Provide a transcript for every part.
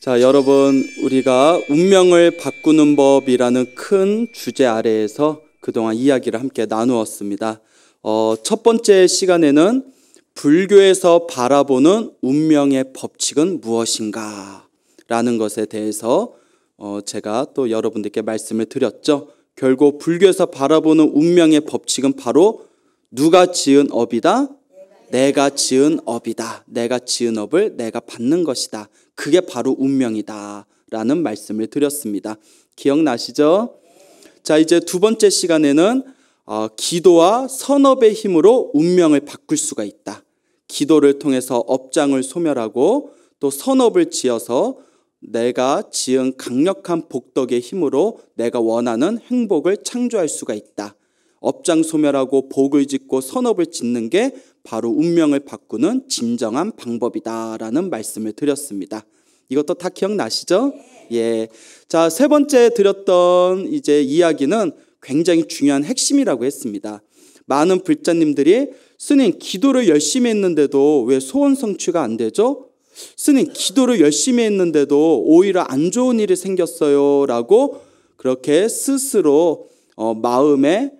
자, 여러분, 우리가 운명을 바꾸는 법이라는 큰 주제 아래에서 그동안 이야기를 함께 나누었습니다. 첫 번째 시간에는 불교에서 바라보는 운명의 법칙은 무엇인가? 라는 것에 대해서 제가 또 여러분들께 말씀을 드렸죠. 결국 불교에서 바라보는 운명의 법칙은 바로 누가 지은 업이다? 내가 지은 업이다. 내가 지은 업을 내가 받는 것이다. 그게 바로 운명이다 라는 말씀을 드렸습니다. 기억나시죠? 자, 이제 두 번째 시간에는 기도와 선업의 힘으로 운명을 바꿀 수가 있다. 기도를 통해서 업장을 소멸하고 또 선업을 지어서 내가 지은 강력한 복덕의 힘으로 내가 원하는 행복을 창조할 수가 있다. 업장 소멸하고 복을 짓고 선업을 짓는 게 바로 운명을 바꾸는 진정한 방법이다라는 말씀을 드렸습니다. 이것도 다 기억나시죠? 예. 자, 세 번째 드렸던 이제 이야기는 굉장히 중요한 핵심이라고 했습니다. 많은 불자님들이 스님 기도를 열심히 했는데도 왜 소원 성취가 안 되죠? 스님 기도를 열심히 했는데도 오히려 안 좋은 일이 생겼어요 라고 그렇게 스스로 마음에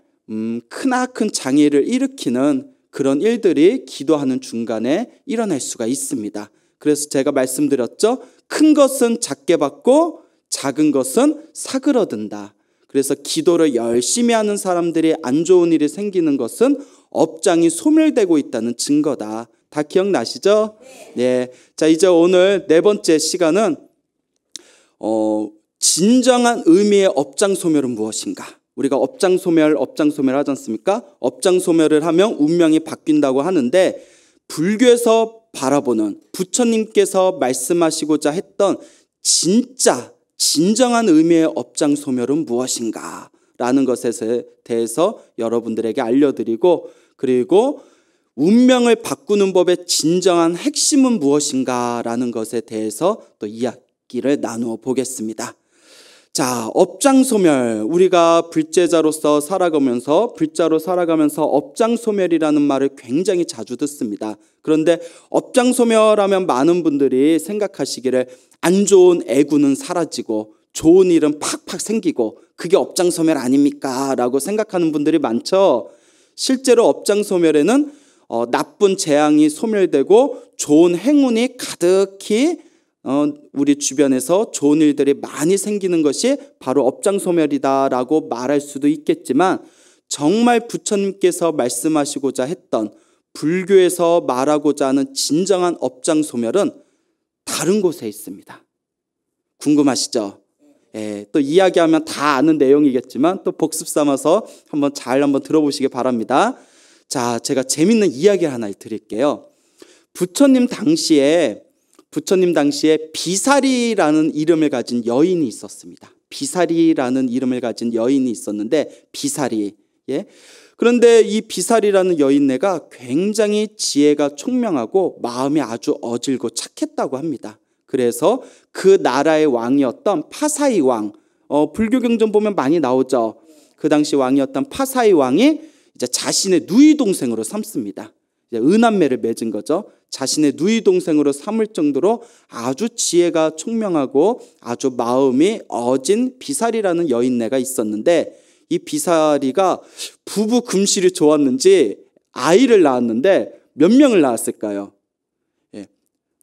크나큰 장애를 일으키는 그런 일들이 기도하는 중간에 일어날 수가 있습니다. 그래서 제가 말씀드렸죠. 큰 것은 작게 받고 작은 것은 사그러든다. 그래서 기도를 열심히 하는 사람들이 안 좋은 일이 생기는 것은 업장이 소멸되고 있다는 증거다. 다 기억나시죠? 네. 자, 이제 오늘 네 번째 시간은 진정한 의미의 업장 소멸은 무엇인가? 우리가 업장 소멸 하지 않습니까? 업장 소멸을 하면 운명이 바뀐다고 하는데 불교에서 바라보는 부처님께서 말씀하시고자 했던 진정한 의미의 업장 소멸은 무엇인가? 라는 것에 대해서 여러분들에게 알려드리고 그리고 운명을 바꾸는 법의 진정한 핵심은 무엇인가? 라는 것에 대해서 또 이야기를 나누어 보겠습니다. 자, 업장소멸. 우리가 불제자로서 살아가면서 업장소멸이라는 말을 굉장히 자주 듣습니다. 그런데 업장소멸하면 많은 분들이 생각하시기를 안 좋은 애구는 사라지고 좋은 일은 팍팍 생기고 그게 업장소멸 아닙니까? 라고 생각하는 분들이 많죠. 실제로 업장소멸에는 나쁜 재앙이 소멸되고 좋은 행운이 가득히 우리 주변에서 좋은 일들이 많이 생기는 것이 바로 업장소멸이다라고 말할 수도 있겠지만 정말 부처님께서 말씀하시고자 했던 불교에서 말하고자 하는 진정한 업장소멸은 다른 곳에 있습니다. 궁금하시죠? 예, 또 이야기하면 다 아는 내용이겠지만 또 복습 삼아서 한번 들어보시기 바랍니다. 자, 제가 재밌는 이야기를 하나 드릴게요. 부처님 당시에 비사리라는 이름을 가진 여인이 있었습니다. 비사리라는 이름을 가진 여인이 있었는데 비사리. 예. 그런데 이 비사리라는 여인네가 굉장히 지혜가 총명하고 마음이 아주 어질고 착했다고 합니다. 그래서 그 나라의 왕이었던 파사이 왕, 불교 경전 보면 많이 나오죠. 그 당시 왕이었던 파사이 왕이 이제 자신의 누이 동생으로 삼습니다. 은한매를 맺은 거죠. 자신의 누이 동생으로 삼을 정도로 아주 지혜가 총명하고 아주 마음이 어진 비사리라는 여인네가 있었는데 이 비사리가 부부 금실이 좋았는지 아이를 낳았는데 몇 명을 낳았을까요? 예,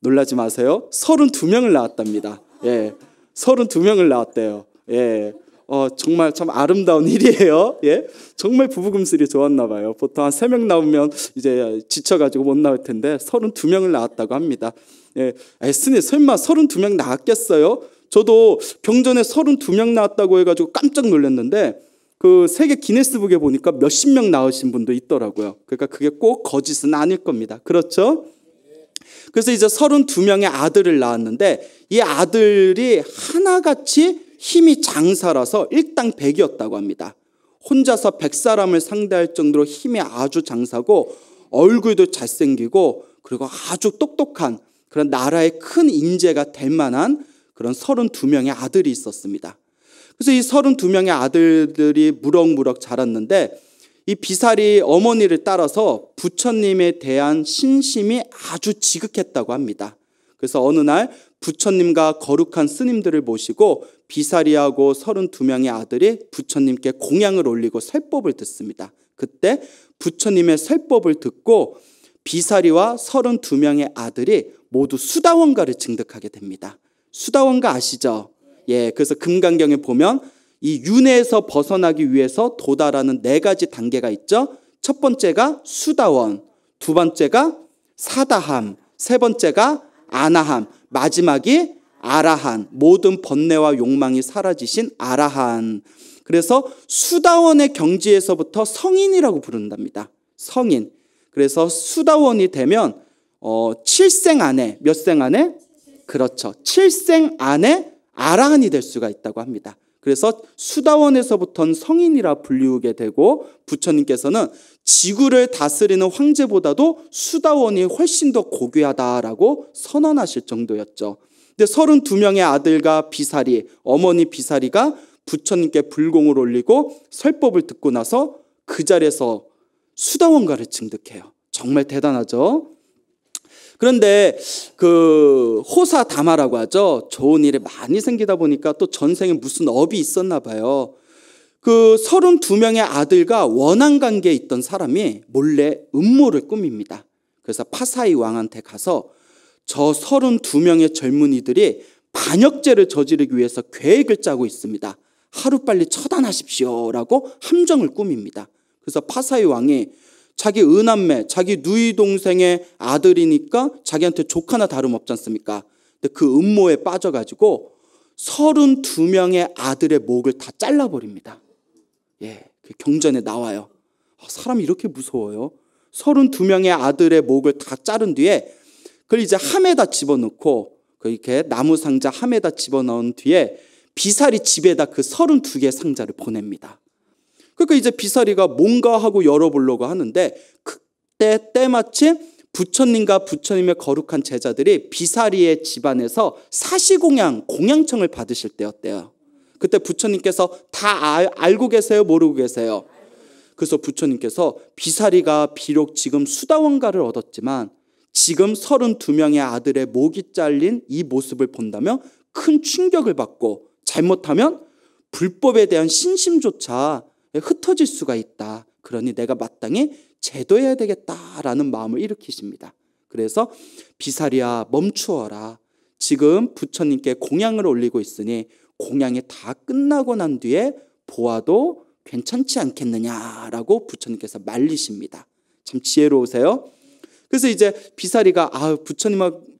놀라지 마세요. 32명을 낳았답니다. 예, 32명을 낳았대요. 예. 정말 참 아름다운 일이에요. 예. 정말 부부금슬이 좋았나 봐요. 보통 한 3명 나오면 이제 지쳐가지고 못 나올 텐데 32명을 낳았다고 합니다. 예. 스님 설마 32명 낳았겠어요? 저도 경전에 32명 낳았다고 해가지고 깜짝 놀랐는데 그 세계 기네스북에 보니까 몇십 명 낳으신 분도 있더라고요. 그러니까 그게 꼭 거짓은 아닐 겁니다. 그렇죠? 그래서 이제 32명의 아들을 낳았는데 이 아들이 하나같이 힘이 장사라서 일당백이었다고 합니다. 혼자서 100사람을 상대할 정도로 힘이 아주 장사고 얼굴도 잘생기고 그리고 아주 똑똑한 그런 나라의 큰 인재가 될 만한 그런 32명의 아들이 있었습니다. 그래서 이 32명의 아들들이 무럭무럭 자랐는데 이 비사리 어머니를 따라서 부처님에 대한 신심이 아주 지극했다고 합니다. 그래서 어느 날 부처님과 거룩한 스님들을 모시고 비사리하고 32명의 아들이 부처님께 공양을 올리고 설법을 듣습니다. 그때 부처님의 설법을 듣고 비사리와 32명의 아들이 모두 수다원가를 증득하게 됩니다. 수다원가 아시죠? 예, 그래서 금강경에 보면 이 윤회에서 벗어나기 위해서 도달하는 4가지 단계가 있죠. 첫 번째가 수다원, 두 번째가 사다함, 세 번째가 아나함, 마지막이 아라한, 모든 번뇌와 욕망이 사라지신 아라한. 그래서 수다원의 경지에서부터 성인이라고 부른답니다. 성인. 그래서 수다원이 되면 7생 안에, 몇 생 안에? 그렇죠. 7생 안에 아라한이 될 수가 있다고 합니다. 그래서 수다원에서부터는 성인이라 불리우게 되고 부처님께서는 지구를 다스리는 황제보다도 수다원이 훨씬 더 고귀하다라고 선언하실 정도였죠. 근데 32명의 아들과 비사리, 어머니 비사리가 부처님께 불공을 올리고 설법을 듣고 나서 그 자리에서 수다원가를 증득해요. 정말 대단하죠. 그런데 그 호사다마라고 하죠. 좋은 일이 많이 생기다 보니까 또 전생에 무슨 업이 있었나 봐요. 그 32명의 아들과 원한 관계에 있던 사람이 몰래 음모를 꾸밉니다. 그래서 파사이 왕한테 가서 저 32명의 젊은이들이 반역죄를 저지르기 위해서 계획을 짜고 있습니다. 하루빨리 처단하십시오라고 함정을 꾸밉니다. 그래서 파사이 왕이 자기 은남매, 자기 누이 동생의 아들이니까 자기한테 조카나 다름없지 않습니까? 근데 그 음모에 빠져가지고 32명의 아들의 목을 다 잘라버립니다. 예, 그 경전에 나와요. 사람이 이렇게 무서워요. 32명의 아들의 목을 다 자른 뒤에 그걸 이제 함에다 집어넣고 이렇게 나무 상자 함에다 집어넣은 뒤에 비사리 집에다 그 32개의 상자를 보냅니다. 그러니까 이제 비사리가 뭔가 하고 열어보려고 하는데 그때 때마침 부처님과 부처님의 거룩한 제자들이 비사리의 집안에서 사시공양, 공양청을 받으실 때였대요. 그때 부처님께서 다 알고 계세요? 모르고 계세요? 그래서 부처님께서 비사리가 비록 지금 수다원가를 얻었지만 지금 32명의 아들의 목이 잘린 이 모습을 본다면 큰 충격을 받고 잘못하면 불법에 대한 신심조차 흩어질 수가 있다. 그러니 내가 마땅히 제도해야 되겠다라는 마음을 일으키십니다. 그래서 비사리야 멈추어라. 지금 부처님께 공양을 올리고 있으니 공양이 다 끝나고 난 뒤에 보아도 괜찮지 않겠느냐라고 부처님께서 말리십니다. 참 지혜로우세요. 그래서 이제 비사리가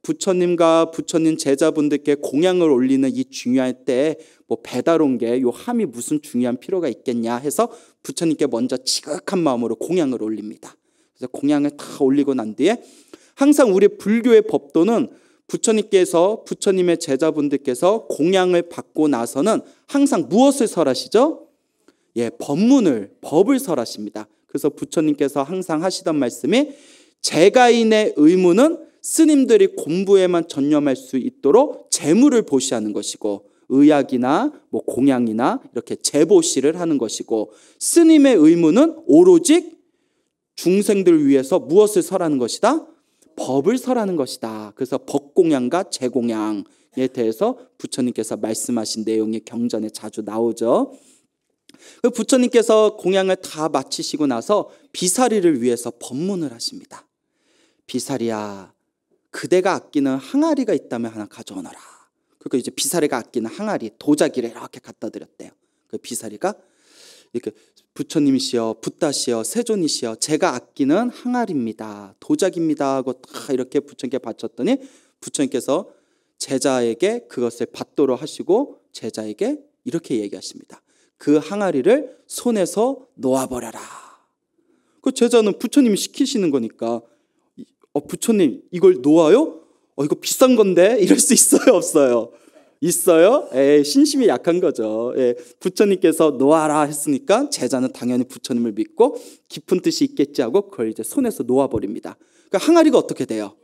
부처님과 부처님 제자분들께 공양을 올리는 이 중요할 때 뭐 배달 온 게 요 함이 무슨 중요한 필요가 있겠냐 해서 부처님께 먼저 지극한 마음으로 공양을 올립니다. 그래서 공양을 다 올리고 난 뒤에 항상 우리 불교의 법도는 부처님의 제자분들께서 공양을 받고 나서는 항상 무엇을 설하시죠? 예, 법을 설하십니다. 그래서 부처님께서 항상 하시던 말씀이 제가인의 의무는 스님들이 공부에만 전념할 수 있도록 재물을 보시하는 것이고 의약이나 뭐 공양이나 이렇게 재보시를 하는 것이고 스님의 의무는 오로지 중생들을 위해서 무엇을 설하는 것이다? 법을 설하는 것이다. 그래서 법공양과 재공양에 대해서 부처님께서 말씀하신 내용이 경전에 자주 나오죠. 부처님께서 공양을 다 마치시고 나서 비사리를 위해서 법문을 하십니다. 비사리야, 그대가 아끼는 항아리가 있다면 하나 가져오너라. 그러니까 이제 비사리가 아끼는 항아리, 도자기를 이렇게 갖다 드렸대요. 그 비사리가 이렇게 부처님이시여, 붓다시여, 세존이시여, 제가 아끼는 항아리입니다, 도자기입니다 하고 다 이렇게 부처님께 바쳤더니 부처님께서 제자에게 그것을 받도록 하시고 제자에게 이렇게 얘기하십니다. 그 항아리를 손에서 놓아버려라. 그 제자는 부처님이 시키시는 거니까 부처님 이걸 놓아요? 이거 비싼 건데 이럴 수 있어요? 없어요? 있어요? 신심이 약한 거죠. 부처님께서 놓아라 했으니까 제자는 당연히 부처님을 믿고 깊은 뜻이 있겠지 하고 그걸 이제 손에서 놓아버립니다. 그러니까 항아리가 어떻게 돼요?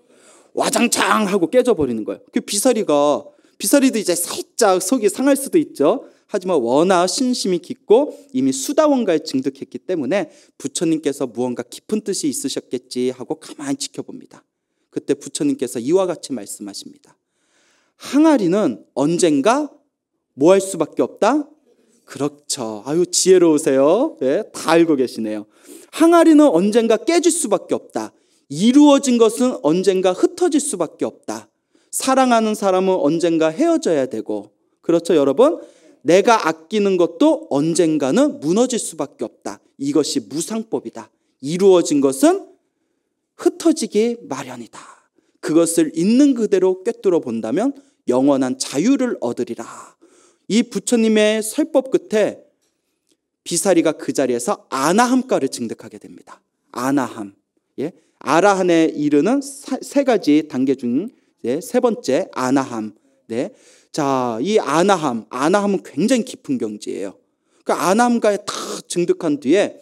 와장창 하고 깨져버리는 거예요. 그 비사리도 이제 살짝 속이 상할 수도 있죠. 하지만 워낙 신심이 깊고 이미 수다원가에 증득했기 때문에 부처님께서 무언가 깊은 뜻이 있으셨겠지 하고 가만히 지켜봅니다. 그때 부처님께서 이와 같이 말씀하십니다. 항아리는 언젠가 뭐 할 수밖에 없다? 그렇죠. 아유, 지혜로우세요. 네, 다 알고 계시네요. 항아리는 언젠가 깨질 수밖에 없다. 이루어진 것은 언젠가 흩어질 수밖에 없다. 사랑하는 사람은 언젠가 헤어져야 되고, 그렇죠, 여러분? 내가 아끼는 것도 언젠가는 무너질 수밖에 없다. 이것이 무상법이다. 이루어진 것은 흩어지기 마련이다. 그것을 있는 그대로 꿰뚫어 본다면 영원한 자유를 얻으리라. 이 부처님의 설법 끝에 비사리가 그 자리에서 아나함가를 증득하게 됩니다. 아나함. 예? 아라한에 이르는 세 가지 단계 중 세 번째 아나함. 네. 자, 이 아나함은 굉장히 깊은 경지예요. 그 아나함가에 다 증득한 뒤에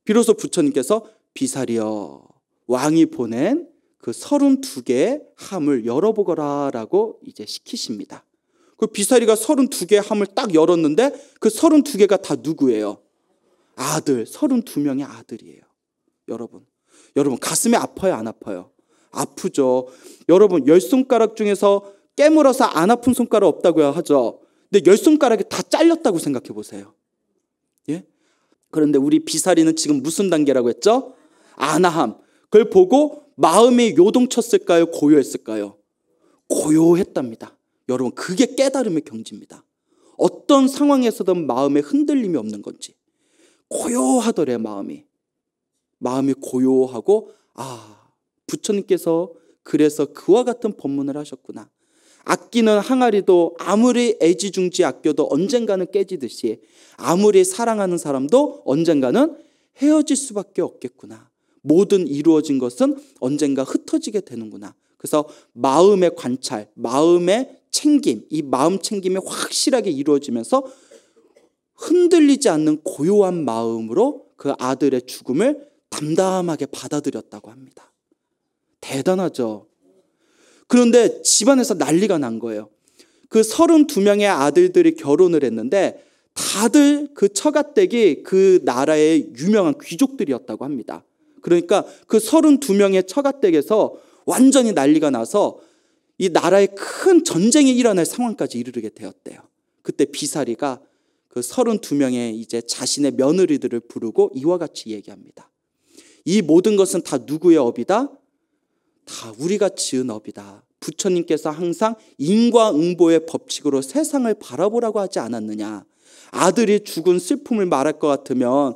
비로소 부처님께서 비사리여, 왕이 보낸 그 32개의 함을 열어보거라라고 이제 시키십니다. 그 비사리가 32개의 함을 딱 열었는데 그 32개가 다 누구예요? 아들, 32명의 아들이에요. 여러분 가슴이 아파요, 안 아파요? 아프죠. 여러분 10손가락 중에서 깨물어서 안 아픈 손가락 없다고 하죠. 근데 10손가락이 다 잘렸다고 생각해 보세요. 예? 그런데 우리 비사리는 지금 무슨 단계라고 했죠? 아나함. 그걸 보고 마음이 요동쳤을까요? 고요했을까요? 고요했답니다. 여러분, 그게 깨달음의 경지입니다. 어떤 상황에서든 마음에 흔들림이 없는 건지. 고요하더래, 마음이 고요하고, 부처님께서 그래서 그와 같은 법문을 하셨구나. 아끼는 항아리도 아무리 애지중지 아껴도 언젠가는 깨지듯이 아무리 사랑하는 사람도 언젠가는 헤어질 수밖에 없겠구나. 모든 이루어진 것은 언젠가 흩어지게 되는구나. 그래서 마음의 관찰, 마음의 챙김, 이 마음 챙김이 확실하게 이루어지면서 흔들리지 않는 고요한 마음으로 그 아들의 죽음을 담담하게 받아들였다고 합니다. 대단하죠. 그런데 집안에서 난리가 난 거예요. 그 32명의 아들들이 결혼을 했는데 다들 그 처가댁이 그 나라의 유명한 귀족들이었다고 합니다. 그러니까 그 32명의 처가댁에서 완전히 난리가 나서 이 나라에 큰 전쟁이 일어날 상황까지 이르게 되었대요. 그때 비사리가 그 32명의 이제 자신의 며느리들을 부르고 이와 같이 얘기합니다. 이 모든 것은 다 누구의 업이다? 다 우리가 지은 업이다. 부처님께서 항상 인과응보의 법칙으로 세상을 바라보라고 하지 않았느냐. 아들이 죽은 슬픔을 말할 것 같으면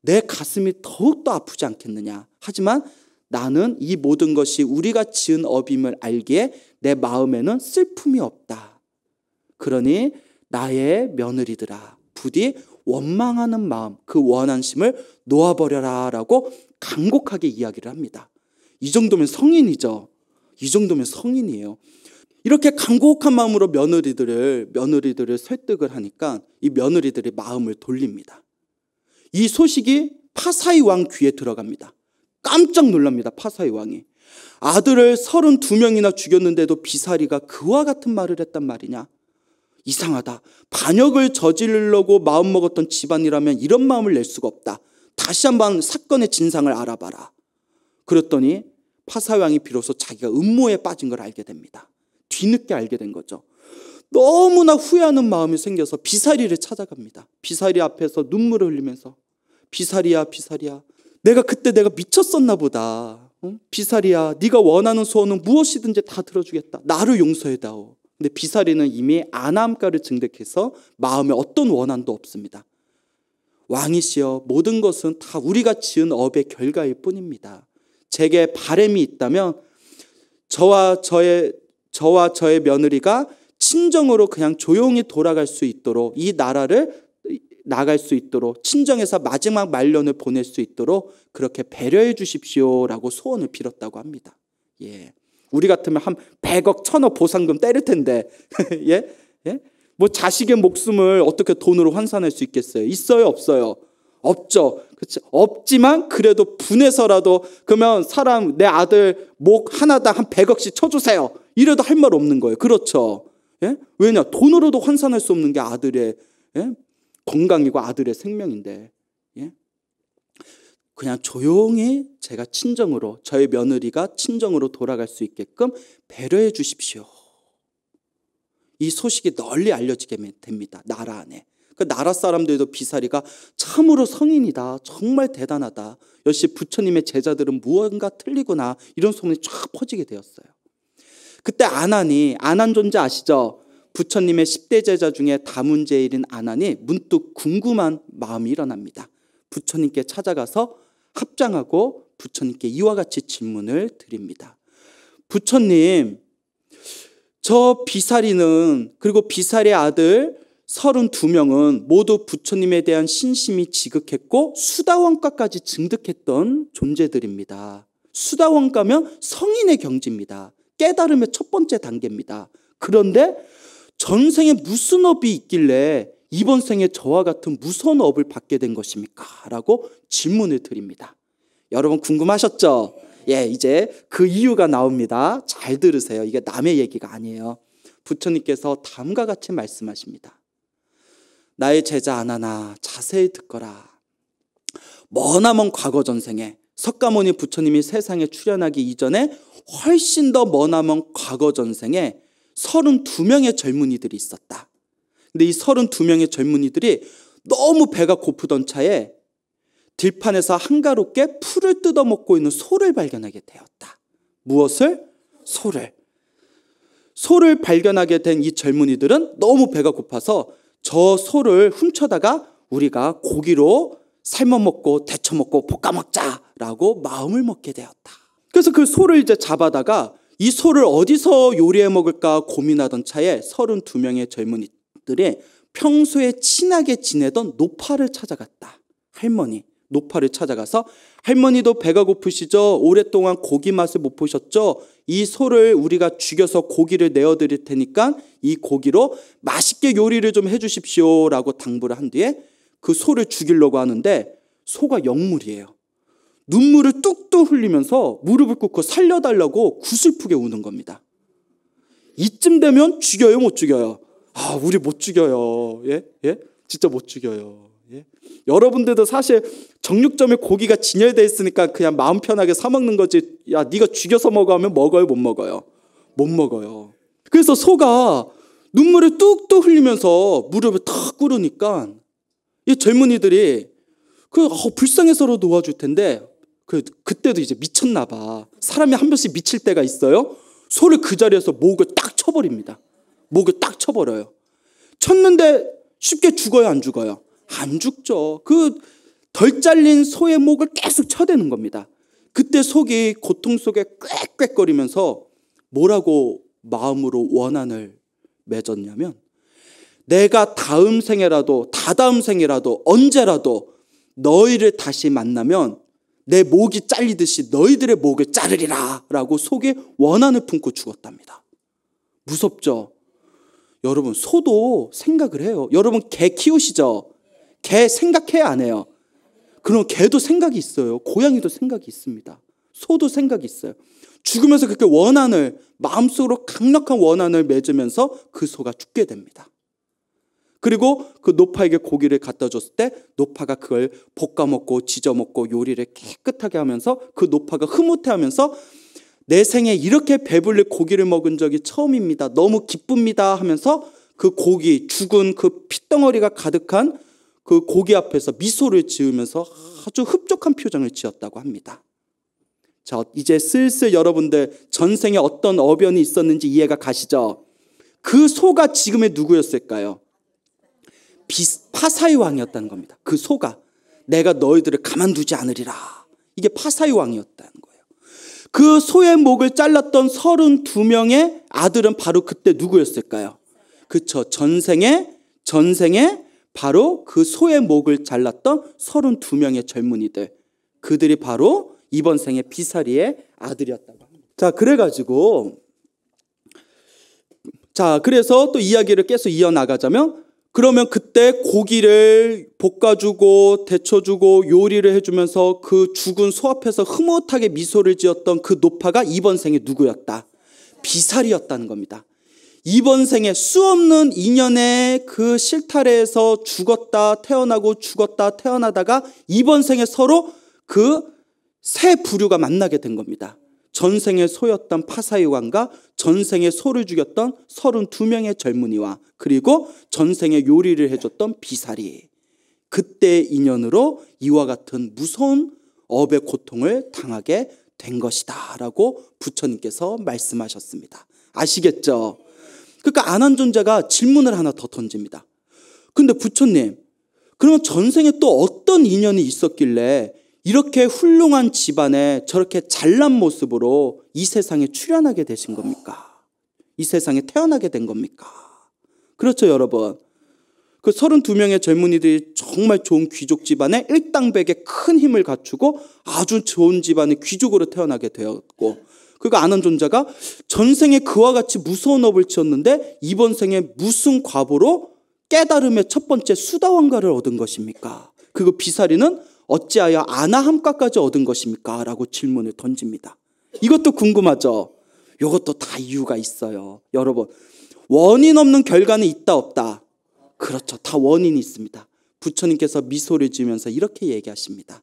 내 가슴이 더욱더 아프지 않겠느냐. 하지만 나는 이 모든 것이 우리가 지은 업임을 알기에 내 마음에는 슬픔이 없다. 그러니 나의 며느리들아, 부디 원망하는 마음, 그 원한심을 놓아버려라 라고 간곡하게 이야기를 합니다. 이 정도면 성인이죠. 이 정도면 성인이에요. 이렇게 간곡한 마음으로 며느리들을 설득을 하니까 이 며느리들의 마음을 돌립니다. 이 소식이 파사이 왕 귀에 들어갑니다. 깜짝 놀랍니다. 파사이 왕이. 아들을 32명이나 죽였는데도 비사리가 그와 같은 말을 했단 말이냐. 이상하다. 반역을 저지르려고 마음먹었던 집안이라면 이런 마음을 낼 수가 없다. 다시 한번 사건의 진상을 알아봐라. 그랬더니 파사이 왕이 비로소 자기가 음모에 빠진 걸 알게 됩니다. 뒤늦게 알게 된 거죠. 너무나 후회하는 마음이 생겨서 비사리를 찾아갑니다. 비사리 앞에서 눈물을 흘리면서 비사리야 내가 미쳤었나 보다. 비사리야, 네가 원하는 소원은 무엇이든지 다 들어주겠다. 나를 용서해다오. 근데 비사리는 이미 아나함가를 증득해서 마음에 어떤 원한도 없습니다. 왕이시여, 모든 것은 다 우리가 지은 업의 결과일 뿐입니다. 제게 바람이 있다면 저와 저의 며느리가 친정으로 그냥 조용히 돌아갈 수 있도록, 이 나라를 나갈 수 있도록, 친정에서 마지막 말년을 보낼 수 있도록 그렇게 배려해 주십시오라고 소원을 빌었다고 합니다. 예. 우리 같으면 한 100억, 1000억 보상금 때릴 텐데 예? 예? 뭐 자식의 목숨을 어떻게 돈으로 환산할 수 있겠어요? 있어요, 없어요? 없죠. 그렇죠. 없지만 그래도 분해서라도 그러면 내 아들 목 하나당 한 100억씩 쳐주세요. 이래도 할 말 없는 거예요. 그렇죠. 예? 왜냐? 돈으로도 환산할 수 없는 게 아들의 건강이고 아들의 생명인데, 예? 그냥 조용히 제가 저의 며느리가 친정으로 돌아갈 수 있게끔 배려해 주십시오. 이 소식이 널리 알려지게 됩니다. 나라 안에. 그 나라 사람들도 비사리가 참으로 성인이다. 정말 대단하다. 역시 부처님의 제자들은 무언가 틀리구나. 이런 소문이 쫙 퍼지게 되었어요. 그때 아난 존재 아시죠? 부처님의 10대 제자 중에 다문제일인 아난이 문득 궁금한 마음이 일어납니다. 부처님께 찾아가서 합장하고 부처님께 이와 같이 질문을 드립니다. 부처님, 저 비사리는, 그리고 비사리의 아들 32명은 모두 부처님에 대한 신심이 지극했고 수다원가까지 증득했던 존재들입니다. 수다원가면 성인의 경지입니다. 깨달음의 첫 번째 단계입니다. 그런데 전생에 무슨 업이 있길래 이번 생에 저와 같은 무서운 업을 받게 된 것입니까? 라고 질문을 드립니다. 여러분 궁금하셨죠? 예, 이제 그 이유가 나옵니다. 잘 들으세요. 이게 남의 얘기가 아니에요. 부처님께서 다음과 같이 말씀하십니다. 나의 제자 아나나 자세히 듣거라. 머나먼 과거 전생에 석가모니 부처님이 세상에 출현하기 이전에 훨씬 더 머나먼 과거 전생에 32명의 젊은이들이 있었다. 근데 이 32명의 젊은이들이 너무 배가 고프던 차에 들판에서 한가롭게 풀을 뜯어먹고 있는 소를 발견하게 되었다. 무엇을? 소를. 소를 발견하게 된 이 젊은이들은 너무 배가 고파서 저 소를 훔쳐다가 우리가 고기로 삶아먹고 데쳐먹고 볶아먹자라고 마음을 먹게 되었다. 그래서 그 소를 이제 잡아다가 이 소를 어디서 요리해 먹을까 고민하던 차에 32명의 젊은이들이 평소에 친하게 지내던 노파를 찾아갔다. 할머니 노파를 찾아가서 할머니도 배가 고프시죠? 오랫동안 고기 맛을 못 보셨죠? 이 소를 우리가 죽여서 고기를 내어드릴 테니까 이 고기로 맛있게 요리를 좀 해주십시오 라고 당부를 한 뒤에 그 소를 죽이려고 하는데 소가 영물이에요. 눈물을 뚝뚝 흘리면서 무릎을 꿇고 살려달라고 구슬프게 우는 겁니다. 이쯤 되면 죽여요, 못 죽여요? 아, 우리 못 죽여요. 예? 예? 진짜 못 죽여요. 예? 여러분들도 사실 정육점에 고기가 진열되어 있으니까 그냥 마음 편하게 사 먹는 거지. 야, 네가 죽여서 먹어 하면 먹어요, 못 먹어요? 못 먹어요. 그래서 소가 눈물을 뚝뚝 흘리면서 무릎을 탁 꿇으니까 이 젊은이들이 불쌍해서라도 도와줄 텐데 그때도 이제 미쳤나 봐. 사람이 한 번씩 미칠 때가 있어요. 소를 그 자리에서 목을 딱 쳐버립니다. 목을 딱 쳐버려요. 쳤는데 쉽게 죽어요, 안 죽어요? 안 죽죠. 그 덜 잘린 소의 목을 계속 쳐대는 겁니다. 그때 속이 고통 속에 꽥꽥거리면서 뭐라고 마음으로 원한을 맺었냐면 내가 다음 생에라도 다다음 생에라도 언제라도 너희를 다시 만나면 내 목이 잘리듯이 너희들의 목을 자르리라 라고 속에 원한을 품고 죽었답니다. 무섭죠? 여러분 소도 생각을 해요. 여러분 개 키우시죠? 개 생각해야 안 해요? 그럼 개도 생각이 있어요. 고양이도 생각이 있습니다. 소도 생각이 있어요. 죽으면서 그렇게 원한을 마음속으로 강력한 원한을 맺으면서 그 소가 죽게 됩니다. 그리고 그 노파에게 고기를 갖다 줬을 때 노파가 그걸 볶아먹고 지져먹고 요리를 깨끗하게 하면서 그 노파가 흐뭇해하면서 내 생에 이렇게 배불리 고기를 먹은 적이 처음입니다. 너무 기쁩니다 하면서 그 고기 죽은 그 핏덩어리가 가득한 그 고기 앞에서 미소를 지으면서 아주 흡족한 표정을 지었다고 합니다. 자, 이제 슬슬 여러분들 전생에 어떤 어변이 있었는지 이해가 가시죠? 그 소가 지금의 누구였을까요? 파사의 왕이었다는 겁니다. 그 소가 내가 너희들을 가만두지 않으리라. 이게 파사의 왕이었다는 거예요. 그 소의 목을 잘랐던 32명의 아들은 바로 그때 누구였을까요? 그렇죠. 전생에 바로 그 소의 목을 잘랐던 32명의 젊은이들. 그들이 바로 이번 생에 비사리의 아들이었다고 합니다. 자, 그래서 또 이야기를 계속 이어나가자면 그러면 그때 고기를 볶아주고 데쳐주고 요리를 해주면서 그 죽은 소 앞에서 흐뭇하게 미소를 지었던 그 노파가 이번 생에 누구였다? 비사리였다는 겁니다. 이번 생에 수없는 인연의 그 실타래에서 죽었다 태어나고 죽었다 태어나다가 이번 생에 서로 그 새 부류가 만나게 된 겁니다. 전생에 소였던 파사유관과 전생에 소를 죽였던 32명의 젊은이와 그리고 전생에 요리를 해줬던 비사리, 그때의 인연으로 이와 같은 무서운 업의 고통을 당하게 된 것이다 라고 부처님께서 말씀하셨습니다. 아시겠죠? 그러니까 안한존자가 질문을 하나 더 던집니다. 근데 부처님, 그러면 전생에 또 어떤 인연이 있었길래 이렇게 훌륭한 집안에 저렇게 잘난 모습으로 이 세상에 출현하게 되신 겁니까? 이 세상에 태어나게 된 겁니까? 그렇죠, 여러분. 그 32명의 젊은이들이 정말 좋은 귀족 집안에 일당백에 큰 힘을 갖추고 아주 좋은 집안의 귀족으로 태어나게 되었고, 그가 안한존자가 전생에 그와 같이 무서운 업을 지었는데 이번 생에 무슨 과보로 깨달음의 첫 번째 수다원가를 얻은 것입니까? 그리고 비사리는 어찌하여 아나함가까지 얻은 것입니까? 라고 질문을 던집니다. 이것도 궁금하죠? 이것도 다 이유가 있어요. 여러분, 원인 없는 결과는 있다 없다? 그렇죠. 다 원인이 있습니다. 부처님께서 미소를 지으면서 이렇게 얘기하십니다.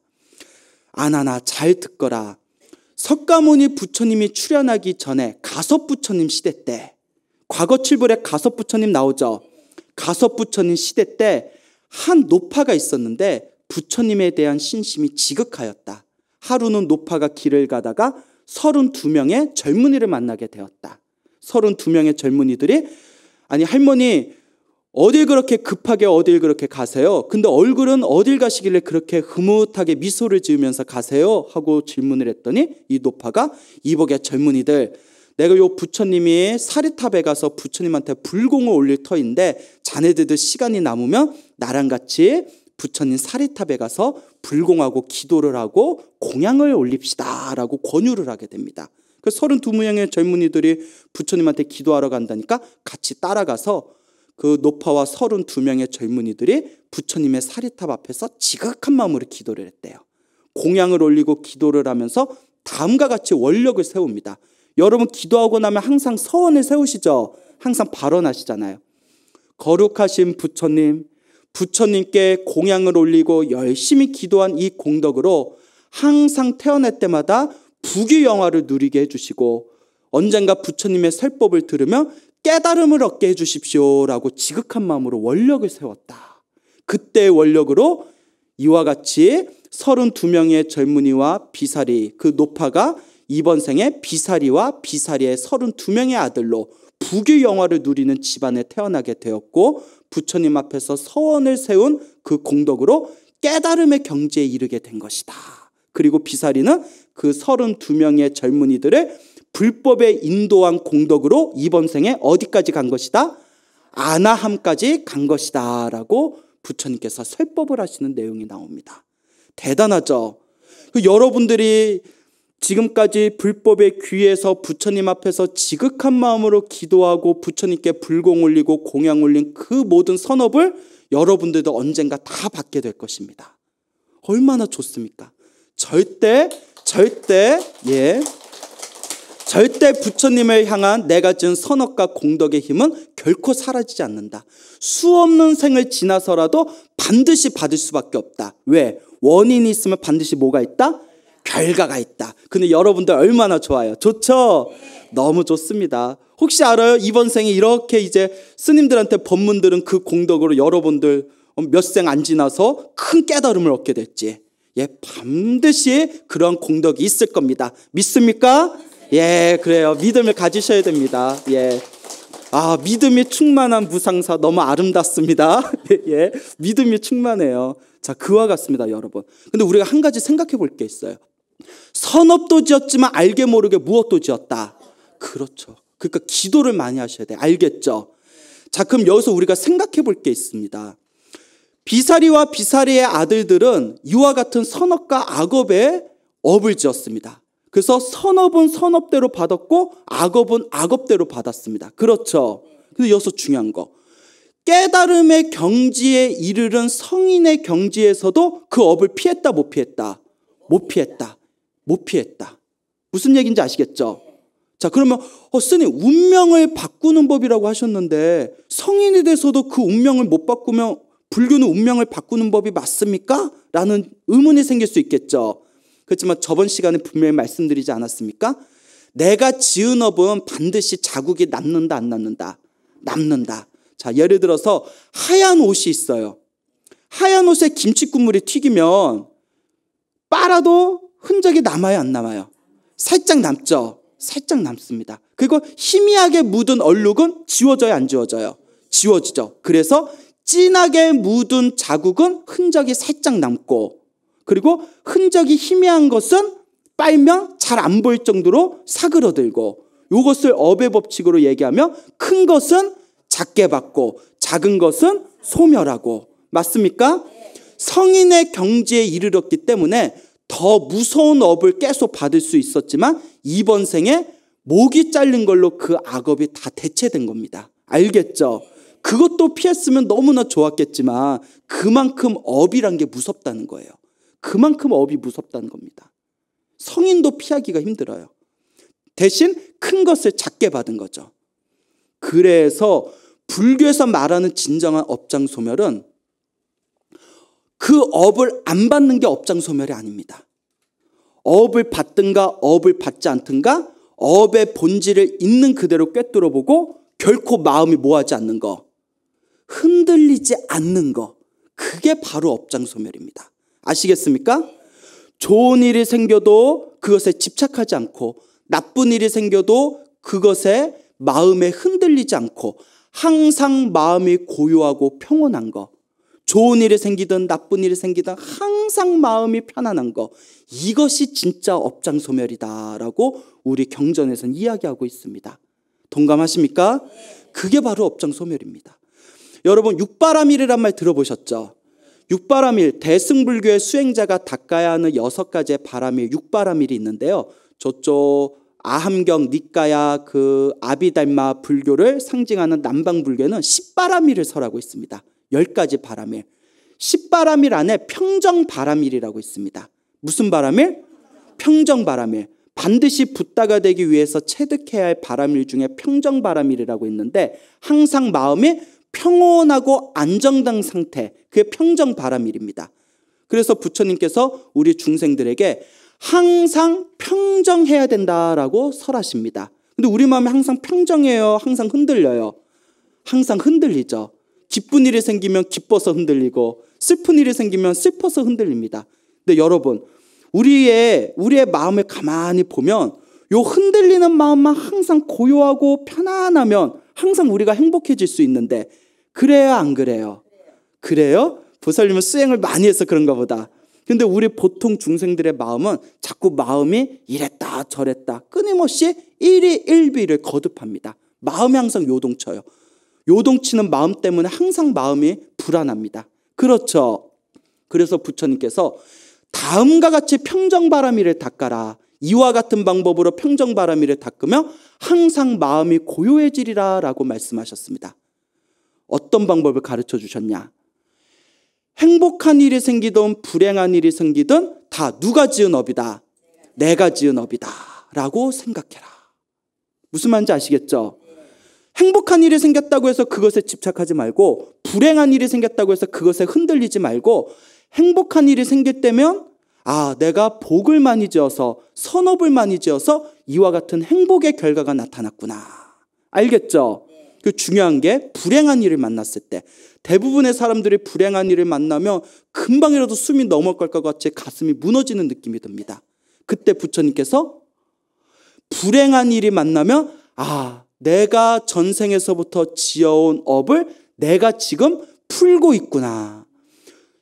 아나나 잘 듣거라. 석가모니 부처님이 출현하기 전에 가섭부처님 시대 때, 과거 칠불에 가섭부처님 나오죠. 가섭부처님 시대 때 한 노파가 있었는데 부처님에 대한 신심이 지극하였다. 하루는 노파가 길을 가다가 32명의 젊은이를 만나게 되었다. 32명의 젊은이들이 아니 할머니 어딜 그렇게 급하게 어딜 그렇게 가세요? 근데 얼굴은 어딜 가시길래 그렇게 흐뭇하게 미소를 지으면서 가세요? 하고 질문을 했더니 이 노파가 이복의 젊은이들, 내가 요 부처님이 사리탑에 가서 부처님한테 불공을 올릴 터인데 자네들도 시간이 남으면 나랑 같이 부처님 사리탑에 가서 불공하고 기도를 하고 공양을 올립시다 라고 권유를 하게 됩니다. 그 32명의 젊은이들이 부처님한테 기도하러 간다니까 같이 따라가서 그 노파와 32명의 젊은이들이 부처님의 사리탑 앞에서 지극한 마음으로 기도를 했대요. 공양을 올리고 기도를 하면서 다음과 같이 원력을 세웁니다. 여러분 기도하고 나면 항상 서원을 세우시죠? 항상 발언하시잖아요. 거룩하신 부처님, 부처님께 공양을 올리고 열심히 기도한 이 공덕으로 항상 태어날 때마다 부귀영화를 누리게 해주시고 언젠가 부처님의 설법을 들으며 깨달음을 얻게 해주십시오라고 지극한 마음으로 원력을 세웠다. 그때의 원력으로 이와 같이 32명의 젊은이와 비사리, 그 노파가 이번 생에 비사리와 비사리의 32명의 아들로 부귀영화를 누리는 집안에 태어나게 되었고 부처님 앞에서 서원을 세운 그 공덕으로 깨달음의 경지에 이르게 된 것이다. 그리고 비사리는 그 32명의 젊은이들을 불법에 인도한 공덕으로 이번 생에 어디까지 간 것이다? 아나함까지 간 것이다 라고 부처님께서 설법을 하시는 내용이 나옵니다. 대단하죠? 여러분들이 지금까지 불법의 귀에서 부처님 앞에서 지극한 마음으로 기도하고 부처님께 불공 올리고 공양 올린 그 모든 선업을 여러분들도 언젠가 다 받게 될 것입니다. 얼마나 좋습니까? 절대 부처님을 향한 내가 지은 선업과 공덕의 힘은 결코 사라지지 않는다. 수없는 생을 지나서라도 반드시 받을 수밖에 없다. 왜? 원인이 있으면 반드시 뭐가 있다? 결과가 있다. 근데 여러분들 얼마나 좋아요? 좋죠? 너무 좋습니다. 혹시 알아요? 이번 생에 이렇게 이제 스님들한테 법문 들은 그 공덕으로 여러분들 몇 생 안 지나서 큰 깨달음을 얻게 됐지. 예, 반드시 그런 공덕이 있을 겁니다. 믿습니까? 예, 그래요. 믿음을 가지셔야 됩니다. 예. 아, 믿음이 충만한 무상사 너무 아름답습니다. 예, 믿음이 충만해요. 자, 그와 같습니다, 여러분. 근데 우리가 한 가지 생각해 볼 게 있어요. 선업도 지었지만 알게 모르게 무엇도 지었다. 그렇죠. 그러니까 기도를 많이 하셔야 돼요. 알겠죠? 자, 그럼 여기서 우리가 생각해 볼 게 있습니다. 비사리와 비사리의 아들들은 이와 같은 선업과 악업의 업을 지었습니다. 그래서 선업은 선업대로 받았고 악업은 악업대로 받았습니다. 그렇죠? 근데 여기서 중요한 거. 깨달음의 경지에 이르른 성인의 경지에서도 그 업을 피했다, 못 피했다? 못 피했다. 못 피했다. 무슨 얘기인지 아시겠죠? 자, 그러면 스님 운명을 바꾸는 법이라고 하셨는데 성인이 돼서도 그 운명을 못 바꾸면 불교는 운명을 바꾸는 법이 맞습니까? 라는 의문이 생길 수 있겠죠. 그렇지만 저번 시간에 분명히 말씀드리지 않았습니까? 내가 지은 업은 반드시 자국이 남는다, 안 남는다? 남는다. 자, 예를 들어서 하얀 옷이 있어요. 하얀 옷에 김치 국물이 튀기면 빨아도 흔적이 남아요, 안 남아요? 살짝 남죠? 살짝 남습니다. 그리고 희미하게 묻은 얼룩은 지워져요, 안 지워져요? 지워지죠. 그래서 진하게 묻은 자국은 흔적이 살짝 남고, 그리고 흔적이 희미한 것은 빨면 잘 안 보일 정도로 사그러들고, 이것을 업의 법칙으로 얘기하면 큰 것은 작게 받고 작은 것은 소멸하고. 맞습니까? 성인의 경지에 이르렀기 때문에 더 무서운 업을 계속 받을 수 있었지만 이번 생에 목이 잘린 걸로 그 악업이 다 대체된 겁니다. 알겠죠? 그것도 피했으면 너무나 좋았겠지만 그만큼 업이란 게 무섭다는 거예요. 그만큼 업이 무섭다는 겁니다. 성인도 피하기가 힘들어요. 대신 큰 것을 작게 받은 거죠. 그래서 불교에서 말하는 진정한 업장소멸은 그 업을 안 받는 게 업장소멸이 아닙니다. 업을 받든가 업을 받지 않든가 업의 본질을 있는 그대로 꿰뚫어보고 결코 마음이 뭐하지 않는 거, 흔들리지 않는 거, 그게 바로 업장소멸입니다. 아시겠습니까? 좋은 일이 생겨도 그것에 집착하지 않고 나쁜 일이 생겨도 그것에 마음에 흔들리지 않고 항상 마음이 고요하고 평온한 거, 좋은 일이 생기든 나쁜 일이 생기든 항상 마음이 편안한 거, 이것이 진짜 업장소멸이다라고 우리 경전에서는 이야기하고 있습니다. 동감하십니까? 그게 바로 업장소멸입니다. 여러분, 육바라밀이란 말 들어보셨죠? 육바라밀, 대승불교의 수행자가 닦아야 하는 6가지의 바라밀, 육바라밀이 있는데요. 저쪽 아함경, 니까야, 그 아비달마 불교를 상징하는 남방불교는 10바라밀을 설하고 있습니다. 10가지 바라밀. 10바라밀 안에 평정바라밀이라고 있습니다. 무슨 바라밀? 평정바라밀. 반드시 붓다가 되기 위해서 체득해야 할 바라밀 중에 평정바라밀이라고 있는데 항상 마음이 평온하고 안정된 상태, 그게 평정바라밀입니다. 그래서 부처님께서 우리 중생들에게 항상 평정해야 된다라고 설하십니다. 근데 우리 마음이 항상 평정해요? 항상 흔들려요? 항상 흔들리죠. 기쁜 일이 생기면 기뻐서 흔들리고 슬픈 일이 생기면 슬퍼서 흔들립니다. 근데 여러분, 우리의 마음을 가만히 보면 요 흔들리는 마음만 항상 고요하고 편안하면 항상 우리가 행복해질 수 있는데 그래요, 안 그래요? 그래요? 보살님은 수행을 많이 해서 그런가 보다. 근데 우리 보통 중생들의 마음은 자꾸 마음이 이랬다 저랬다 끊임없이 일희일비를 거듭합니다. 마음이 항상 요동쳐요. 요동치는 마음 때문에 항상 마음이 불안합니다. 그렇죠? 그래서 부처님께서 다음과 같이 평정바라밀을 닦아라. 이와 같은 방법으로 평정바라밀을 닦으면 항상 마음이 고요해지리라 라고 말씀하셨습니다. 어떤 방법을 가르쳐 주셨냐? 행복한 일이 생기든 불행한 일이 생기든 다 누가 지은 업이다? 내가 지은 업이다 라고 생각해라. 무슨 말인지 아시겠죠? 행복한 일이 생겼다고 해서 그것에 집착하지 말고 불행한 일이 생겼다고 해서 그것에 흔들리지 말고 행복한 일이 생길 때면 내가 복을 많이 지어서 선업을 많이 지어서 이와 같은 행복의 결과가 나타났구나. 알겠죠? 그 중요한 게 불행한 일을 만났을 때 대부분의 사람들이 불행한 일을 만나면 금방이라도 숨이 넘어갈 것 같이 가슴이 무너지는 느낌이 듭니다. 그때 부처님께서 불행한 일이 만나면 내가 전생에서부터 지어온 업을 내가 지금 풀고 있구나.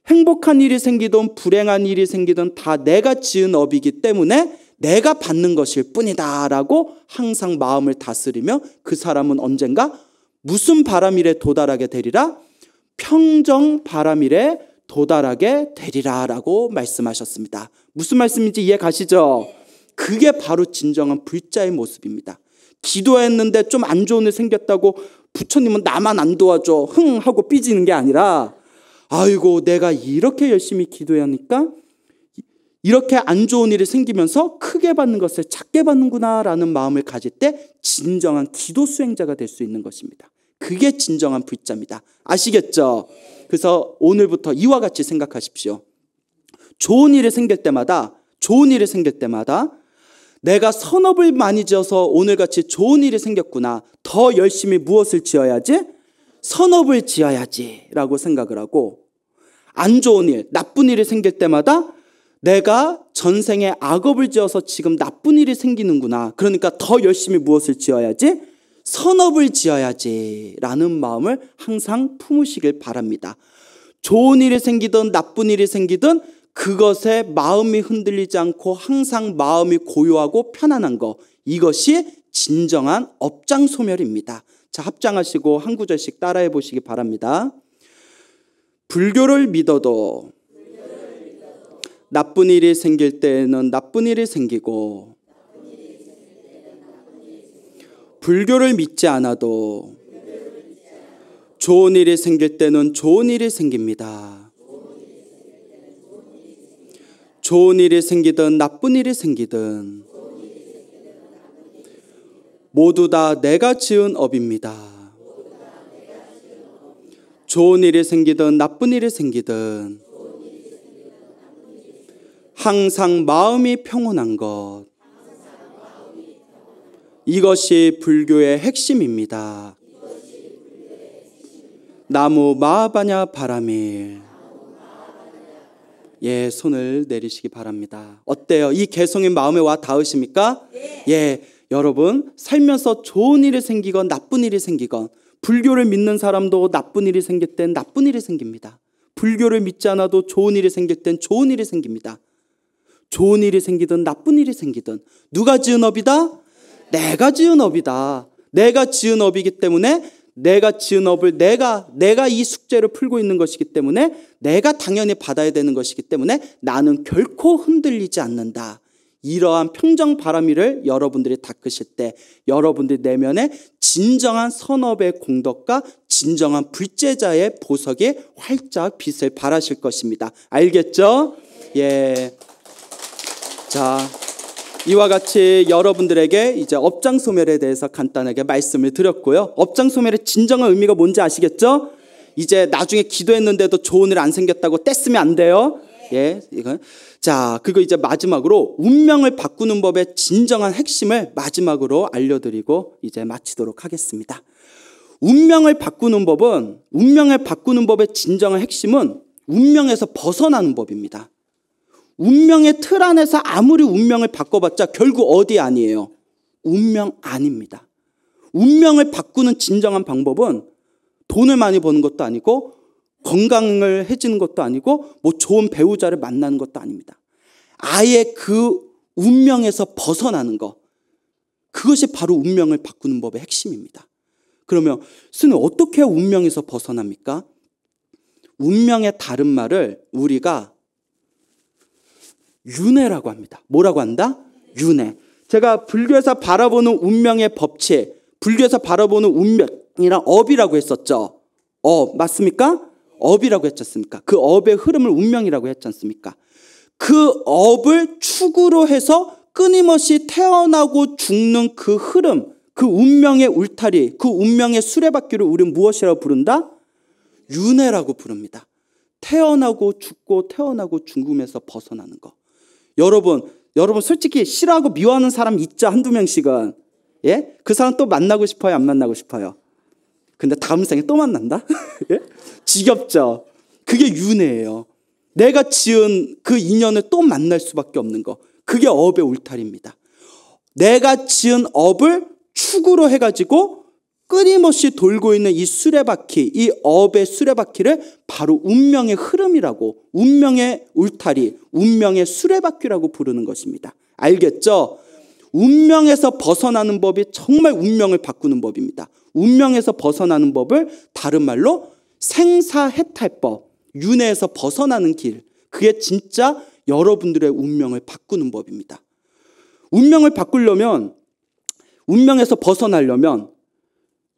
행복한 일이 생기든 불행한 일이 생기든 다 내가 지은 업이기 때문에 내가 받는 것일 뿐이다 라고 항상 마음을 다스리며 그 사람은 언젠가 무슨 바라밀에 도달하게 되리라? 평정바라밀에 도달하게 되리라 라고 말씀하셨습니다. 무슨 말씀인지 이해 가시죠? 그게 바로 진정한 불자의 모습입니다. 기도했는데 좀 안 좋은 일 생겼다고 부처님은 나만 안 도와줘 하고 삐지는 게 아니라 아이고 내가 이렇게 열심히 기도하니까 이렇게 안 좋은 일이 생기면서 크게 받는 것을 작게 받는구나 라는 마음을 가질 때 진정한 기도 수행자가 될 수 있는 것입니다. 그게 진정한 불자입니다. 아시겠죠? 그래서 오늘부터 이와 같이 생각하십시오. 좋은 일이 생길 때마다 내가 선업을 많이 지어서 오늘같이 좋은 일이 생겼구나. 더 열심히 무엇을 지어야지? 선업을 지어야지 라고 생각을 하고, 안 좋은 일, 나쁜 일이 생길 때마다 내가 전생에 악업을 지어서 지금 나쁜 일이 생기는구나. 그러니까 더 열심히 무엇을 지어야지? 선업을 지어야지 라는 마음을 항상 품으시길 바랍니다. 좋은 일이 생기든 나쁜 일이 생기든 그것에 마음이 흔들리지 않고 항상 마음이 고요하고 편안한 것, 이것이 진정한 업장소멸입니다. 자, 합장하시고 한 구절씩 따라해 보시기 바랍니다. 불교를 믿어도 나쁜 일이 생길 때에는 나쁜 일이 생기고, 불교를 믿지 않아도 좋은 일이 생길 때는 좋은 일이 생깁니다. 좋은 일이 생기든 나쁜 일이 생기든 모두 다 내가 지은 업입니다. 좋은 일이 생기든 나쁜 일이 생기든 항상 마음이 평온한 것, 이것이 불교의 핵심입니다. 나무 마하바냐 바라밀. 예, 손을 내리시기 바랍니다. 어때요? 이 개성인 마음에 와 닿으십니까? 예, 여러분 살면서 좋은 일이 생기건 나쁜 일이 생기건, 불교를 믿는 사람도 나쁜 일이 생길 땐 나쁜 일이 생깁니다. 불교를 믿지 않아도 좋은 일이 생길 땐 좋은 일이 생깁니다. 좋은 일이 생기든 나쁜 일이 생기든 누가 지은 업이다? 내가 지은 업이다. 내가 지은 업이기 때문에, 내가 지은 업을 내가 이 숙제를 풀고 있는 것이기 때문에 내가 당연히 받아야 되는 것이기 때문에 나는 결코 흔들리지 않는다. 이러한 평정 바라미를 여러분들이 닦으실 때 여러분들 내면에 진정한 선업의 공덕과 진정한 불제자의 보석이 활짝 빛을 발하실 것입니다. 알겠죠? 예. 자, 이와 같이 여러분들에게 이제 업장소멸에 대해서 간단하게 말씀을 드렸고요. 업장소멸의 진정한 의미가 뭔지 아시겠죠? 이제 나중에 기도했는데도 좋은 일 안 생겼다고 떼쓰면 안 돼요. 예, 이건. 자, 그리고 이제 마지막으로 운명을 바꾸는 법의 진정한 핵심을 마지막으로 알려드리고 이제 마치도록 하겠습니다. 운명을 바꾸는 법의 진정한 핵심은 운명에서 벗어나는 법입니다. 운명의 틀 안에서 아무리 운명을 바꿔봤자 결국 어디 아니에요? 운명 아닙니다. 운명을 바꾸는 진정한 방법은 돈을 많이 버는 것도 아니고 건강을 해지는 것도 아니고 뭐 좋은 배우자를 만나는 것도 아닙니다. 아예 그 운명에서 벗어나는 것, 그것이 바로 운명을 바꾸는 법의 핵심입니다. 그러면 스님 어떻게 운명에서 벗어납니까? 운명의 다른 말을 우리가 윤회라고 합니다. 뭐라고 한다? 윤회. 제가 불교에서 바라보는 운명의 법칙, 불교에서 바라보는 운명이란 업이라고 했었죠. 맞습니까? 업이라고 했지 않습니까? 그 업의 흐름을 운명이라고 했지 않습니까? 그 업을 축으로 해서 끊임없이 태어나고 죽는 그 흐름, 그 운명의 울타리, 그 운명의 수레바퀴를 우리는 무엇이라고 부른다? 윤회라고 부릅니다. 태어나고 죽고 태어나고 죽음에서 벗어나는 거. 여러분 솔직히 싫어하고 미워하는 사람 있죠? 한두 명씩은. 예? 그 사람 또 만나고 싶어요? 안 만나고 싶어요? 근데 다음 생에 또 만난다? 예? 지겹죠? 그게 윤회예요. 내가 지은 그 인연을 또 만날 수밖에 없는 거. 그게 업의 울타리입니다. 내가 지은 업을 축으로 해가지고 끊임없이 돌고 있는 이 수레바퀴, 이 업의 수레바퀴를 바로 운명의 흐름이라고, 운명의 울타리, 운명의 수레바퀴라고 부르는 것입니다. 알겠죠? 운명에서 벗어나는 법이 정말 운명을 바꾸는 법입니다. 운명에서 벗어나는 법을 다른 말로 생사해탈법, 윤회에서 벗어나는 길, 그게 진짜 여러분들의 운명을 바꾸는 법입니다. 운명을 바꾸려면, 운명에서 벗어나려면,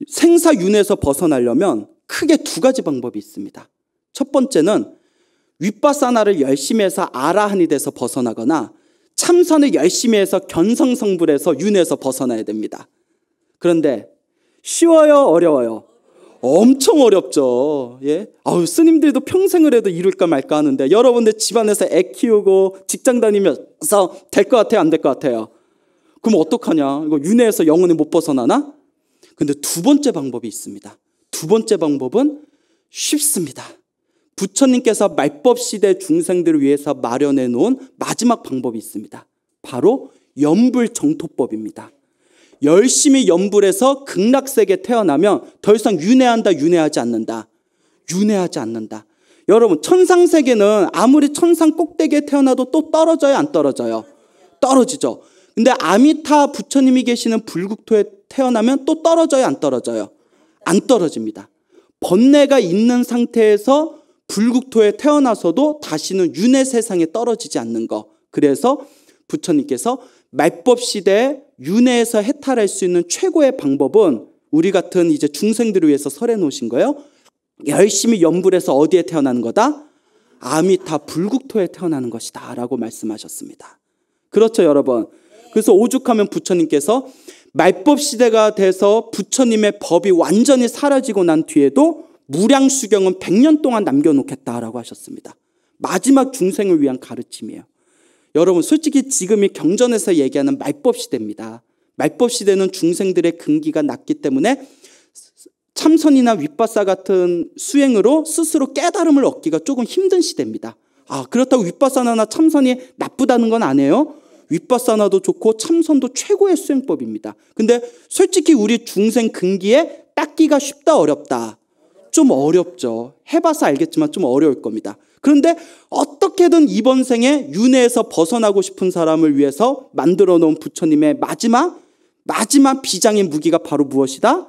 생사윤회에서 벗어나려면 크게 두 가지 방법이 있습니다. 첫 번째는 윗바사나를 열심히 해서 아라한이 돼서 벗어나거나 참선을 열심히 해서 견성성불해서 윤회에서 벗어나야 됩니다. 그런데 쉬워요? 어려워요? 엄청 어렵죠. 예? 스님들도 평생을 해도 이룰까 말까 하는데 여러분들 집안에서 애 키우고 직장 다니면서 될 것 같아요? 안 될 것 같아요? 그럼 어떡하냐? 이거 윤회에서 영원히 못 벗어나나? 근데 두 번째 방법이 있습니다. 두 번째 방법은 쉽습니다. 부처님께서 말법 시대 중생들을 위해서 마련해 놓은 마지막 방법이 있습니다. 바로 염불정토법입니다. 열심히 염불해서 극락세계에 태어나면 더 이상 윤회한다, 윤회하지 않는다. 윤회하지 않는다. 여러분, 천상세계는 아무리 천상 꼭대기에 태어나도 또 떨어져요, 안 떨어져요? 떨어지죠. 근데 아미타 부처님이 계시는 불국토에 태어나면 또 떨어져요, 안 떨어져요? 안 떨어집니다. 번뇌가 있는 상태에서 불국토에 태어나서도 다시는 윤회 세상에 떨어지지 않는 거. 그래서 부처님께서 말법 시대에 윤회에서 해탈할 수 있는 최고의 방법은 우리 같은 이제 중생들을 위해서 설해 놓으신 거예요. 열심히 염불해서 어디에 태어나는 거다? 아미타 불국토에 태어나는 것이다 라고 말씀하셨습니다. 그렇죠, 여러분. 그래서 오죽하면 부처님께서 말법 시대가 돼서 부처님의 법이 완전히 사라지고 난 뒤에도 무량수경은 100년 동안 남겨놓겠다라고 하셨습니다. 마지막 중생을 위한 가르침이에요. 여러분, 솔직히 지금이 경전에서 얘기하는 말법 시대입니다. 말법 시대는 중생들의 근기가 낮기 때문에 참선이나 윗바사 같은 수행으로 스스로 깨달음을 얻기가 조금 힘든 시대입니다. 그렇다고 윗바사나나 참선이 나쁘다는 건 아니에요. 윗바사나도 좋고 참선도 최고의 수행법입니다. 근데 솔직히 우리 중생 근기에 닦기가 쉽다, 어렵다? 좀 어렵죠. 해봐서 알겠지만 좀 어려울 겁니다. 그런데 어떻게든 이번 생에 윤회에서 벗어나고 싶은 사람을 위해서 만들어 놓은 부처님의 마지막 비장의 무기가 바로 무엇이다?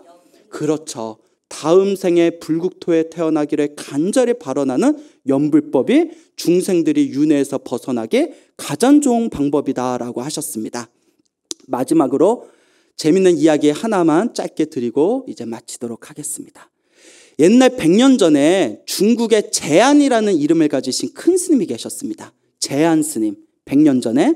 그렇죠. 다음 생에 불국토에 태어나기를 간절히 발언하는 염불법이 중생들이 윤회에서 벗어나게 가장 좋은 방법이다라고 하셨습니다. 마지막으로 재밌는 이야기 하나만 짧게 드리고 이제 마치도록 하겠습니다. 옛날 100년 전에 중국에 제안이라는 이름을 가지신 큰 스님이 계셨습니다. 제안 스님, 100년 전에.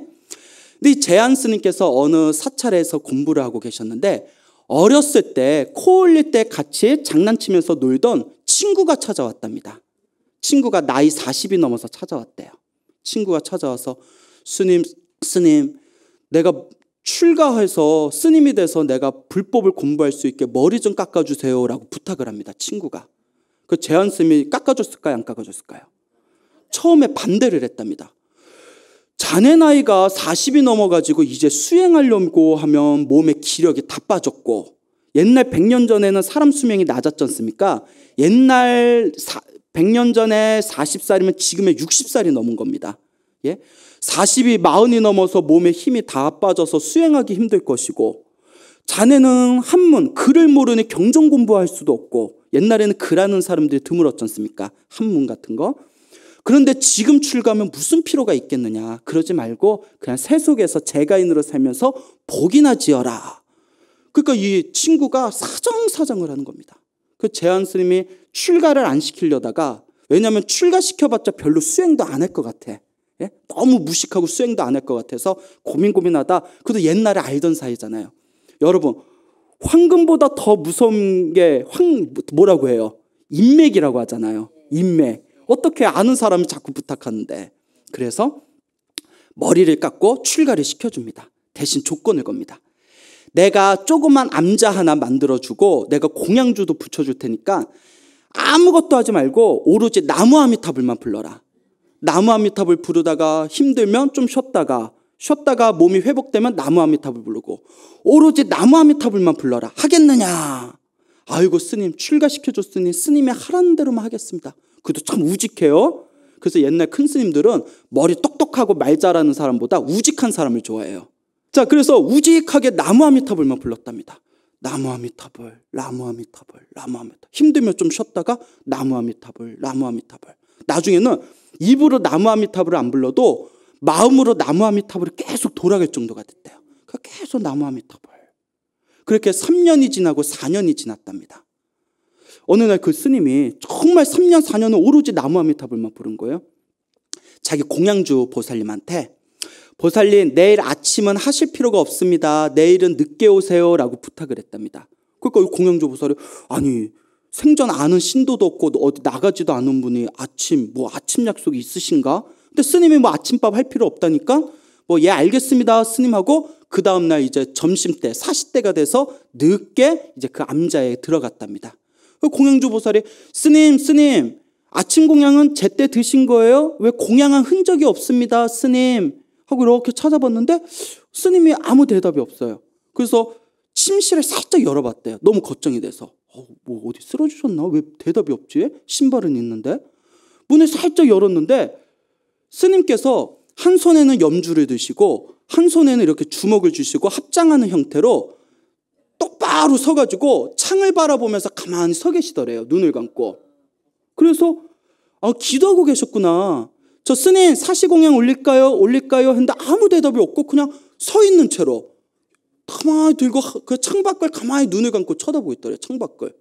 근데 이 제안 스님께서 어느 사찰에서 공부를 하고 계셨는데 어렸을 때 코 올릴 때 같이 장난치면서 놀던 친구가 찾아왔답니다. 친구가 나이 40이 넘어서 찾아왔대요. 친구가 찾아와서 스님, 내가 출가해서 스님이 돼서 내가 불법을 공부할 수 있게 머리 좀 깎아주세요 라고 부탁을 합니다. 친구가. 그 제안 스님이 깎아줬을까요? 안 깎아줬을까요? 처음에 반대를 했답니다. 자네 나이가 40이 넘어가지고 이제 수행하려고 하면 몸에 기력이 다 빠졌고 옛날 100년 전에는 사람 수명이 낮았지 않습니까? 옛날 100년 전에 40살이면 지금의 60살이 넘은 겁니다. 예? 40이 40이 넘어서 몸에 힘이 다 빠져서 수행하기 힘들 것이고 자네는 한문, 글을 모르니 경전 공부할 수도 없고 옛날에는 글하는 사람들이 드물었지 않습니까? 한문 같은 거. 그런데 지금 출가하면 무슨 필요가 있겠느냐. 그러지 말고 그냥 세속에서 제가인으로 살면서 복이나 지어라. 그러니까 이 친구가 사정사정을 하는 겁니다. 그 제안 스님이 출가를 안 시키려다가 왜냐하면 출가시켜봤자 별로 수행도 안 할 것 같아. 예? 너무 무식하고 수행도 안 할 것 같아서 고민하다 그래도 옛날에 알던 사이잖아요. 여러분 황금보다 더 무서운 게 뭐라고 해요? 인맥이라고 하잖아요. 인맥. 어떻게 아는 사람이 자꾸 부탁하는데. 그래서 머리를 깎고 출가를 시켜줍니다. 대신 조건을 겁니다. 내가 조그만 암자 하나 만들어주고 내가 공양주도 붙여줄 테니까 아무것도 하지 말고 오로지 나무 아미타불만 불러라. 나무 아미타불 부르다가 힘들면 좀 쉬었다가 몸이 회복되면 나무 아미타불 부르고 오로지 나무 아미타불만 불러라. 하겠느냐? 아이고 스님 출가시켜줬으니 스님이 하라는 대로만 하겠습니다. 그것도 참 우직해요. 그래서 옛날 큰 스님들은 머리 똑똑하고 말 잘하는 사람보다 우직한 사람을 좋아해요. 자, 그래서 우직하게 나무 아미타불만 불렀답니다. 나무 아미타불, 나무 아미타불, 나무 아미타불. 힘들면 좀 쉬었다가 나무 아미타불, 나무 아미타불. 나중에는 입으로 나무 아미타불을 안 불러도 마음으로 나무 아미타불이 계속 돌아갈 정도가 됐대요. 계속 나무 아미타불. 그렇게 3년이 지나고 4년이 지났답니다. 어느 날 그 스님이 정말 3년, 4년은 오로지 나무 아미타불만 부른 거예요. 자기 공양주 보살님한테 보살님 내일 아침은 하실 필요가 없습니다. 내일은 늦게 오세요 라고 부탁을 했답니다. 그러니까 공양주 보살이 아니 생전 아는 신도도 없고 어디 나가지도 않은 분이 아침 약속이 있으신가? 근데 스님이 아침밥 할 필요 없다니까 예 알겠습니다 스님하고 그 다음날 이제 점심때 40대가 돼서 늦게 이제 그 암자에 들어갔답니다. 공양주 보살이 스님 아침 공양은 제때 드신 거예요? 왜 공양한 흔적이 없습니다 스님 하고 이렇게 찾아봤는데 스님이 아무 대답이 없어요. 그래서 침실을 살짝 열어봤대요. 너무 걱정이 돼서 뭐 어디 쓰러지셨나? 왜 대답이 없지? 신발은 있는데. 문을 살짝 열었는데 스님께서 한 손에는 염주를 드시고 한 손에는 이렇게 주먹을 쥐시고 합장하는 형태로 똑바로 서가지고 창을 바라보면서 가만히 서 계시더래요. 눈을 감고. 그래서 기도하고 계셨구나. 저 스님 사시공양 올릴까요? 했는데 아무 대답이 없고 그냥 서 있는 채로 가만히 들고 그 창밖을 가만히 눈을 감고 쳐다보고 있더래요. 창밖을.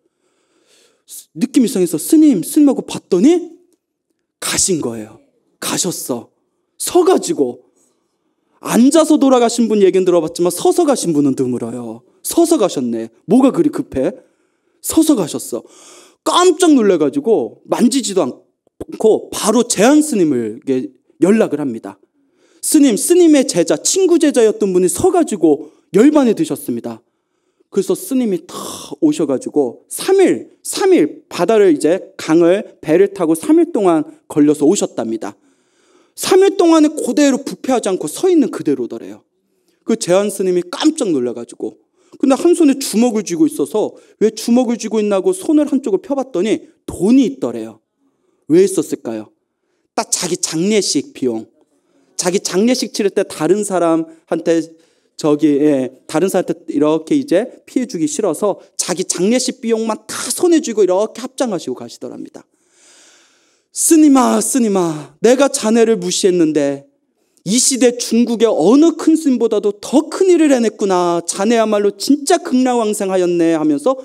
느낌이 이상해서 스님하고 봤더니 가신 거예요. 가셨어. 서가지고. 앉아서 돌아가신 분 얘기는 들어봤지만 서서 가신 분은 드물어요. 서서 가셨네. 뭐가 그리 급해? 서서 가셨어. 깜짝 놀라가지고 만지지도 않고 바로 제한 스님을 연락을 합니다. 스님의 제자, 친구 제자였던 분이 서가지고 열반에 드셨습니다. 그래서 스님이 다 오셔가지고 3일 바다를 이제 강을 배를 타고 3일 동안 걸려서 오셨답니다. 3일 동안에 그대로 부패하지 않고 서 있는 그대로더래요. 그 제한 스님이 깜짝 놀라가지고 근데 한 손에 주먹을 쥐고 있어서 왜 주먹을 쥐고 있나고 손을 한쪽을 펴봤더니 돈이 있더래요. 왜 있었을까요? 딱 자기 장례식 비용. 자기 장례식 치를 때 다른 사람한테 이렇게 이제 피해주기 싫어서 자기 장례식 비용만 다 손에 쥐고 이렇게 합장하시고 가시더랍니다. 스님아 내가 자네를 무시했는데 이 시대 중국의 어느 큰 스님보다도 더 큰 일을 해냈구나. 자네야말로 진짜 극락왕생하였네 하면서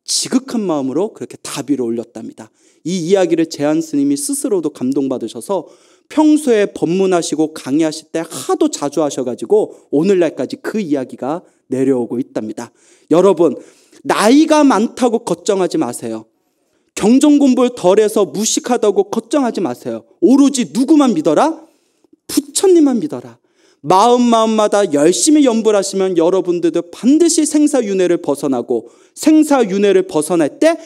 지극한 마음으로 그렇게 다비를 올렸답니다. 이 이야기를 제한 스님이 스스로도 감동받으셔서 평소에 법문하시고 강의하실 때 하도 자주 하셔가지고 오늘날까지 그 이야기가 내려오고 있답니다. 여러분 나이가 많다고 걱정하지 마세요. 경전 공부를 덜해서 무식하다고 걱정하지 마세요. 오로지 누구만 믿어라? 부처님만 믿어라. 마음마다 열심히 연불 하시면 여러분들도 반드시 생사윤회를 벗어나고 생사윤회를 벗어날 때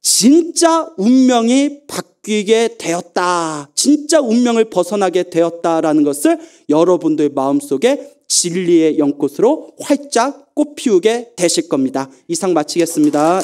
진짜 운명이 바뀌게 되었다. 진짜 운명을 벗어나게 되었다라는 것을 여러분들 마음속에 진리의 연꽃으로 활짝 꽃피우게 되실 겁니다. 이상 마치겠습니다.